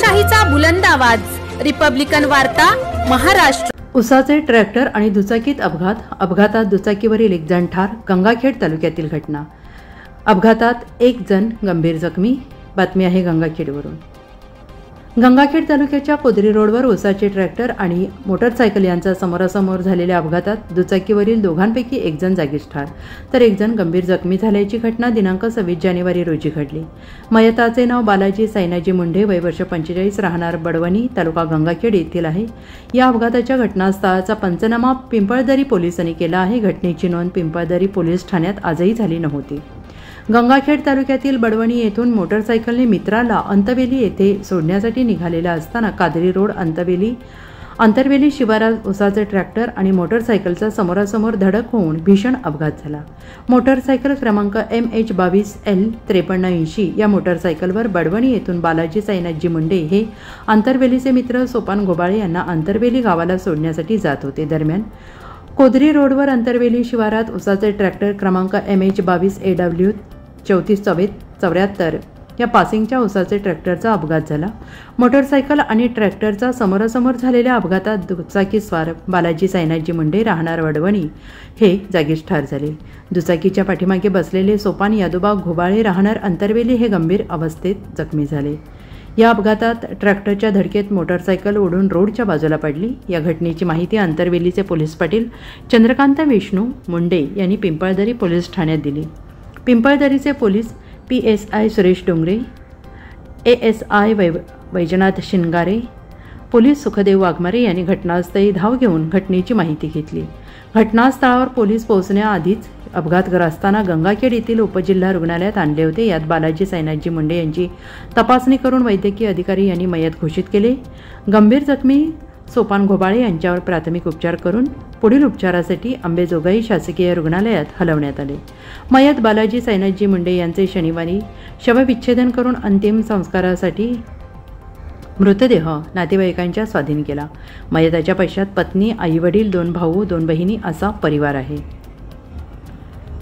लोकशाहीचा बुलंद आवाज रिपब्लिकन वार्ता महाराष्ट्र। उसाचे ट्रॅक्टर आणि दुचाकीत अपघातात दुचाकीवरील एक जण ठार। गंगाखेड तालुक्यातील घटना। अपघातात एक जण गंभीर जखमी। बातमी आहे गंगाखेडवरून। गंगाखेड तालुक्याच्या कोदरी रोडवर उसाचे ट्रॅक्टर आणि मोटरसायकल यांचा समोरासमोर झालेल्या अपघातात दुचाकीवरील दोघांपैकी एक जण जागीच ठार तर एक जण गंभीर जखमी झाल्याची घटना दिनांक 26 जानेवारी रोजी घडली। मयताचे नाव बालाजी सायनाजी मुंडे, वय वर्ष 45, राहणार बडवणी, तालुका गंगाखेड येथील आहे। या अपघाताच्या घटनास्थळाचा पंचनामा पिंपळदरी पोलिसांनी केला आहे। घटनेची नोंद पिंपळदरी पोलीस ठाण्यात आजही झाली नव्हती। गंगाखेड तालुक्यातील बडवणी येथून मोटरसायकलने मित्राला अंतवेली येथे सोडण्यासाठी निघालेला असताना कादरी रोड अंतरवेली शिवारात उसाचे ट्रॅक्टर आणि मोटरसायकलचा समोरासमोर धडक होऊन भीषण अपघात झाला। मोटरसायकल क्रमांक MH22L5380 या मोटरसायकलवर बडवणी येथून बालाजी सायनाजी मुंडे हे अंतरवेलीचे मित्र सोपान घोबाळे यांना अंतरवेली गावाला सोडण्यासाठी जात होते। दरम्यान कोदरी रोडवर अंतरवेली शिवारात उसाचे ट्रॅक्टर क्रमांक MH22AW 3474 या पासिंगच्या उसाचे ट्रॅक्टरचा अपघात झाला। मोटरसायकल आणि ट्रॅक्टरचा समोरासमोर झालेल्या अपघातात दुचाकी स्वार बालाजी सायनाजी मुंडे, राहणार वडवणी हे जागीच ठार झाले। दुचाकीच्या पाठीमागे बसलेले सोपान यादोबा घोबाळे, राहणार अंतरवेली हे गंभीर अवस्थेत जखमी झाले। या अपघातात ट्रॅक्टरच्या धडकेत मोटरसायकल उडून रोडच्या बाजूला पडली। या घटनेची माहिती अंतरवेलीचे पोलीस पाटील चंद्रकांत विष्णू मुंडे यांनी पिंपळदरी पोलीस ठाण्यात दिली। पिंपळदरीचे police PSI Suresh Dongre, ASI Vaijnath Shingare, police Sukhdev Waghmare यांनी घटनास्थळी धाव घेऊन घटनेची माहिती घेतली। घटनास्थळावर पोलीस पोहोचण्याआधीच अपघातग्रस्तांना गंगाखेड येथील उपजिल्हा रुग्णालयात आणले होते। यात बालाजी सायनाजी मुंडे यांची तपासणी करून वैद्यकीय अधिकारी यांनी मयत घोषित केले। गंभीर जखमी सोपान घोबाळे यांच्यावर प्राथमिक उपचार करून पुढील उपचारासाठी अंबेजोगाई शासकीय रुग्णालयात हलवण्यात आले। मयत बालाजी सायनाजी मुंडे यांचे शनिवारी शवविच्छेदन करून अंतिम संस्कारासाठी मृतदेह नातेवाईकांच्या स्वाधीन केला। मयताच्या पश्चात पत्नी, आई-वडील, 2 भाऊ, 2 बहिणी असा परिवार आहे।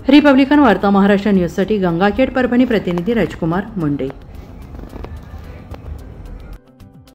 रिपब्लिकन वार्ता महाराष्ट्र न्यूजसाठी गंगाखेड परभणी प्रतिनिधी राजकुमार मुंडे।